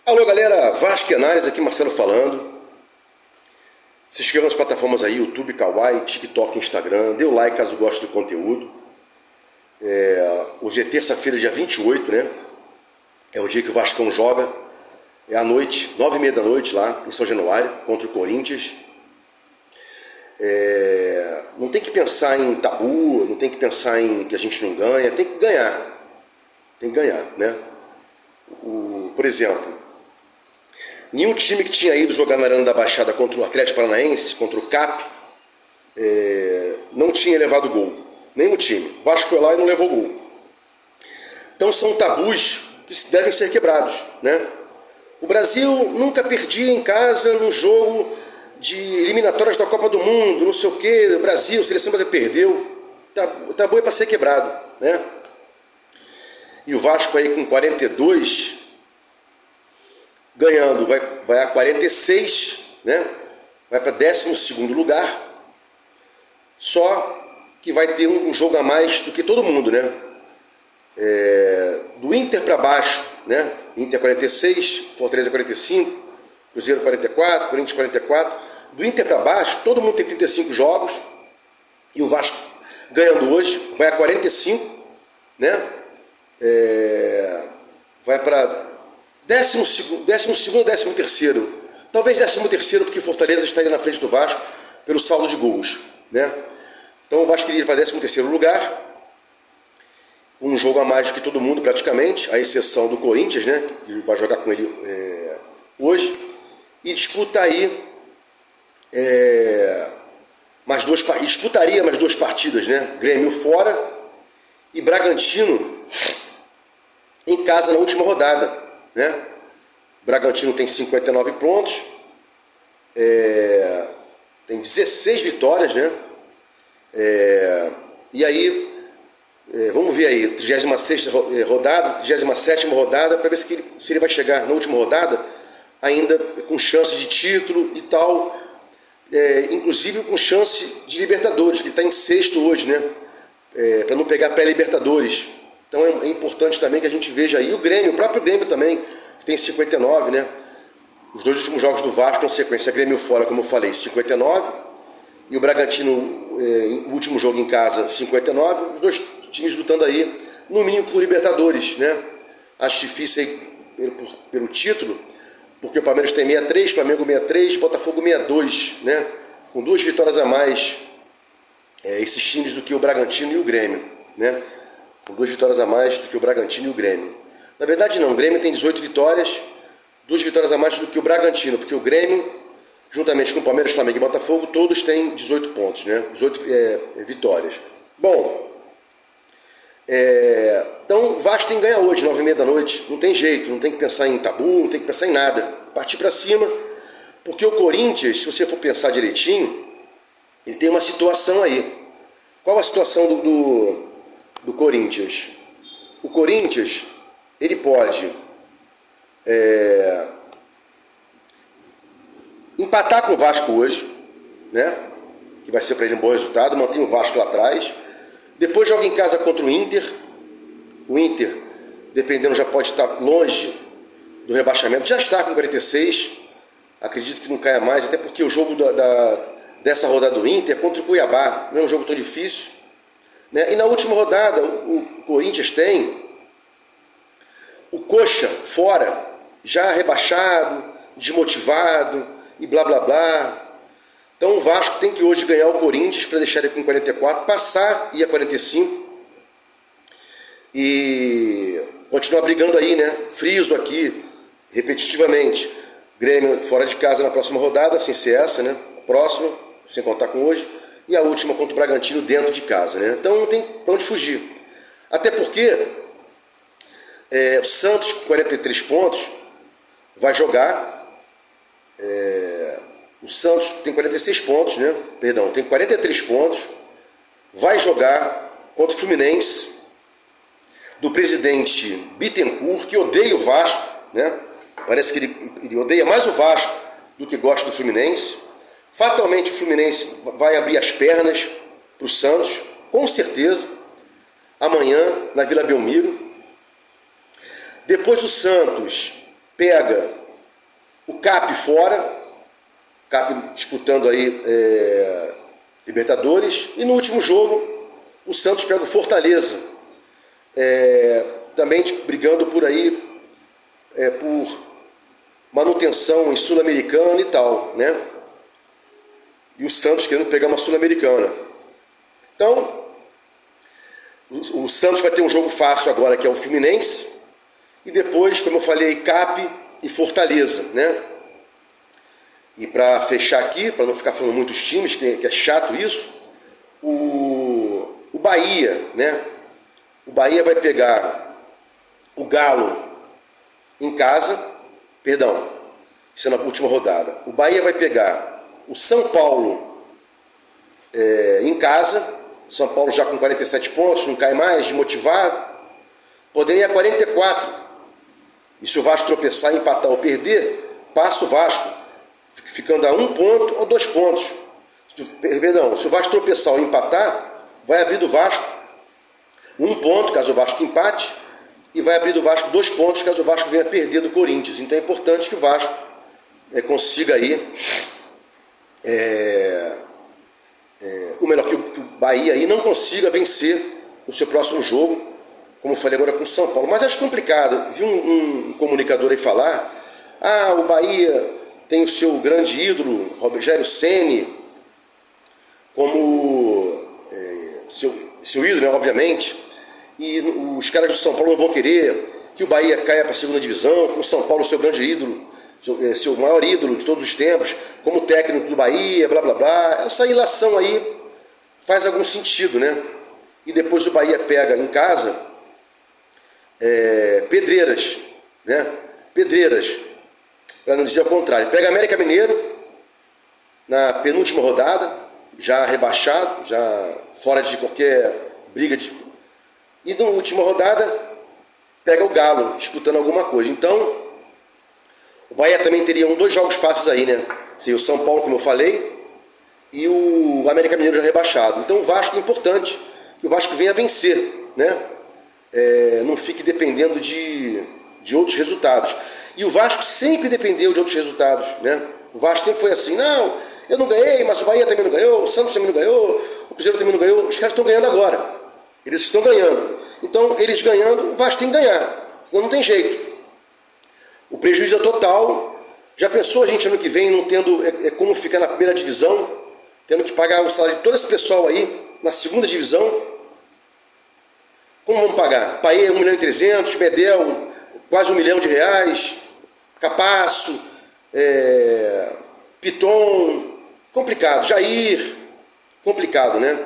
Alô galera, Vasco Análise, aqui Marcelo falando. Se inscreva nas plataformas aí, YouTube, Kawaii, TikTok, Instagram. Dê o like caso goste do conteúdo. Hoje é terça-feira, dia 28, né? É o dia que o Vascão joga. É à noite, 9h30 da noite lá em São Januário, contra o Corinthians. Não tem que pensar em tabu, não tem que pensar em que a gente não ganha, tem que ganhar. Tem que ganhar, né? Por exemplo, nenhum time que tinha ido jogar na Arena da Baixada contra o Atlético Paranaense, contra o CAP, não tinha levado gol. Nenhum time. O Vasco foi lá e não levou gol. Então são tabus que devem ser quebrados, né? O Brasil nunca perdia em casa num jogo de eliminatórias da Copa do Mundo, não sei o que, Brasil, a seleção brasileira perdeu. Tabu é para ser quebrado, né? E o Vasco aí com 42, ganhando, vai a 46, né? Vai para 12º lugar, só que vai ter um jogo a mais do que todo mundo, né? Do Inter para baixo, né? Inter 46, Fortaleza 45, Cruzeiro 44, Corinthians 44. Do Inter para baixo, todo mundo tem 35 jogos, e o Vasco ganhando hoje, vai a 45, né? Vai para 12º, 13º. Talvez 13º, porque Fortaleza estaria na frente do Vasco pelo saldo de gols, né? Então o Vasco iria para 13º lugar, com um jogo a mais do que todo mundo praticamente, à exceção do Corinthians, né? Que vai jogar com ele hoje, e disputa aí disputaria mais duas partidas, né? Grêmio fora e Bragantino em casa na última rodada, né? Bragantino tem 59 pontos, tem 16 vitórias, né? E aí, vamos ver aí, 36ª rodada, 37ª rodada, para ver se ele vai chegar na última rodada ainda com chance de título e tal, inclusive com chance de Libertadores, que ele está em sexto hoje, né? Para não pegar pré-Libertadores. Então é importante também que a gente veja aí o Grêmio, o próprio Grêmio também, que tem 59, né? Os dois últimos jogos do Vasco na sequência, Grêmio fora, como eu falei, 59, e o Bragantino, o último jogo em casa, 59, os dois times lutando aí, no mínimo por Libertadores, né? Acho difícil aí pelo título, porque o Palmeiras tem 63, Flamengo 63, Botafogo 62, né? Com 2 vitórias a mais, esses times do que o Bragantino e o Grêmio, né? Com 2 vitórias a mais do que o Bragantino e o Grêmio. Na verdade não, o Grêmio tem 18 vitórias, 2 vitórias a mais do que o Bragantino, porque o Grêmio, juntamente com o Palmeiras, Flamengo e Botafogo, todos têm 18 pontos, né? 18 vitórias. Bom, então o Vasco tem que ganhar hoje, 9h30 da noite, não tem jeito, não tem que pensar em tabu, não tem que pensar em nada, partir para cima, porque o Corinthians, se você for pensar direitinho, ele tem uma situação aí. Qual a situação do Corinthians? O Corinthians, ele pode empatar com o Vasco hoje, né? Que vai ser para ele um bom resultado, mantém o Vasco lá atrás. Depois joga em casa contra o Inter. O Inter, dependendo, já pode estar longe do rebaixamento. Já está com 46. Acredito que não caia mais, até porque o jogo dessa rodada do Inter é contra o Cuiabá. Não é um jogo tão difícil, né? E na última rodada, o Corinthians tem o Coxa fora, já rebaixado, desmotivado e blá blá blá. Então o Vasco tem que hoje ganhar o Corinthians para deixar ele com 44, passar e a 45 e continuar brigando aí, né? Friso aqui, repetitivamente, Grêmio fora de casa na próxima rodada, sem ser essa, né? Próxima, sem contar com hoje, e a última contra o Bragantino dentro de casa, né? Então não tem para onde fugir. Até porque o Santos, com 43 pontos, vai jogar. O Santos tem 46 pontos, né? Perdão, tem 43 pontos. Vai jogar contra o Fluminense, do presidente Bittencourt, que odeia o Vasco, né? Parece que ele odeia mais o Vasco do que gosta do Fluminense. Fatalmente o Fluminense vai abrir as pernas para o Santos, com certeza, amanhã na Vila Belmiro. Depois o Santos pega o CAP fora, CAP disputando aí Libertadores, e no último jogo o Santos pega o Fortaleza, também brigando por aí, por manutenção em Sul-Americana e tal, né? E o Santos querendo pegar uma Sul-Americana. Então, o Santos vai ter um jogo fácil agora, que é o Fluminense, e depois, como eu falei, CAP e Fortaleza, né? E para fechar aqui, para não ficar falando muitos times, que é chato isso, o Bahia, né? O Bahia vai pegar o Galo em casa, perdão, isso é na última rodada. O Bahia vai pegar o São Paulo em casa, São Paulo já com 47 pontos, não cai mais, desmotivado, poderia ir a 44. E se o Vasco tropeçar, empatar ou perder, passa o Vasco, ficando a 1 ponto ou 2 pontos. Perdão, se o Vasco tropeçar ou empatar, vai abrir do Vasco 1 ponto, caso o Vasco empate, e vai abrir do Vasco 2 pontos, caso o Vasco venha perder do Corinthians. Então é importante que o Vasco consiga aí, ou melhor, que o Bahia aí não consiga vencer o seu próximo jogo, como eu falei agora com o São Paulo. Mas acho complicado. Vi um comunicador aí falar, o Bahia tem o seu grande ídolo, Rogério Ceni, como seu ídolo, né, obviamente, e os caras do São Paulo não vão querer que o Bahia caia para a segunda divisão, com o São Paulo seu grande ídolo, seu maior ídolo de todos os tempos, como técnico do Bahia, blá blá blá. Essa ilação aí faz algum sentido, né? E depois o Bahia pega em casa Pedreiras, né? Pedreiras, para não dizer o contrário. Pega América Mineiro na penúltima rodada, já rebaixado, já fora de qualquer briga e na última rodada pega o Galo, disputando alguma coisa. Então, o Bahia também teria 2 jogos fáceis aí, né? Seria o São Paulo, como eu falei, e o América Mineiro já rebaixado. Então o Vasco é importante que o Vasco venha vencer, né? Não fique dependendo de outros resultados. E o Vasco sempre dependeu de outros resultados, né? O Vasco sempre foi assim, não, eu não ganhei, mas o Bahia também não ganhou, o Santos também não ganhou, o Cruzeiro também não ganhou. Os caras estão ganhando agora. Eles estão ganhando. Então, eles ganhando, o Vasco tem que ganhar. Senão não tem jeito. O prejuízo é total. Já pensou a gente ano que vem não tendo como ficar na primeira divisão, tendo que pagar o salário de todo esse pessoal aí na segunda divisão? Como vamos pagar? Paê 1.300.000, Medel quase R$1 milhão, Capasso, Piton, complicado, Jair, complicado, né?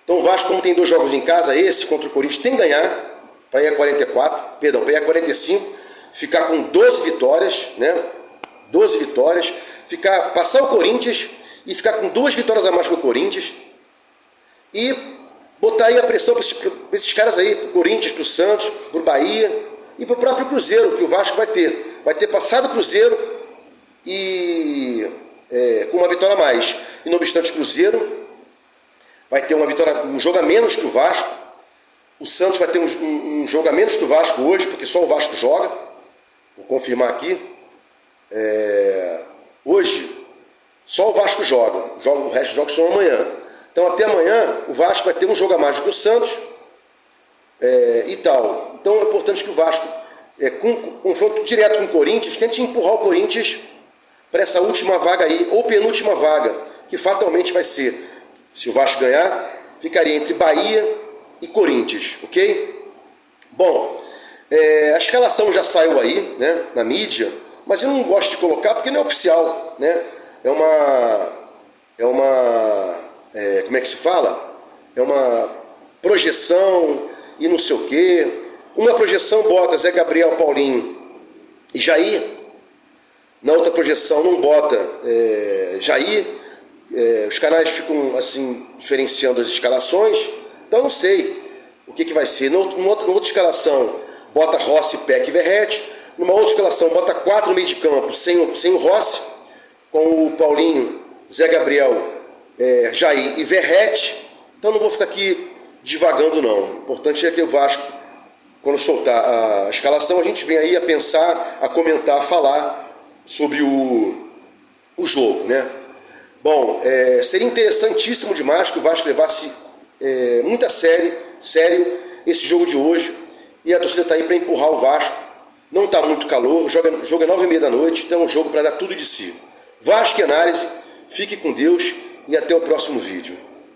Então o Vasco, como tem 2 jogos em casa, esse contra o Corinthians, tem que ganhar para ir a 44, perdão, para ir a 45, ficar com 12 vitórias, né? 12 vitórias, passar o Corinthians e ficar com 2 vitórias a mais que o Corinthians e botar aí a pressão para esses caras aí, para o Corinthians, para o Santos, para o Bahia e para o próprio Cruzeiro, que o Vasco vai ter. Vai ter passado o Cruzeiro e com uma vitória a mais. E não obstante, o Cruzeiro vai ter um jogo a menos que o Vasco. O Santos vai ter um jogo a menos que o Vasco hoje, porque só o Vasco joga. Vou confirmar aqui. Hoje, só o Vasco joga. O resto dos jogos são amanhã. Então, até amanhã, o Vasco vai ter um jogo a mais do que o Santos e tal. Então, é importante que o Vasco, com confronto direto com o Corinthians, tente empurrar o Corinthians para essa última vaga aí, ou penúltima vaga, que fatalmente vai ser, se o Vasco ganhar, ficaria entre Bahia e Corinthians, ok? Bom, a escalação já saiu aí, né, na mídia, mas eu não gosto de colocar porque não é oficial, né? Como é que se fala? É uma projeção e não sei o quê. Uma projeção bota Zé Gabriel, Paulinho e Jair. Na outra projeção não bota Jair. Os canais ficam assim diferenciando as escalações. Então não sei o que vai ser. Numa outra escalação bota Rossi, Peck e Verratti. Numa outra escalação bota 4 no meio de campo sem o Rossi, com o Paulinho, Zé Gabriel, Jair e Verratti. Então não vou ficar aqui divagando não. O importante é que o Vasco quando soltar a escalação, a gente vem aí a pensar, a comentar, a falar sobre o jogo, né? Bom, seria interessantíssimo demais que o Vasco levasse muito a sério esse jogo de hoje, e a torcida está aí para empurrar o Vasco. Não está muito calor, o jogo é 9h30 da noite, então é um jogo para dar tudo de si. Vasco e Análise, fique com Deus e até o próximo vídeo.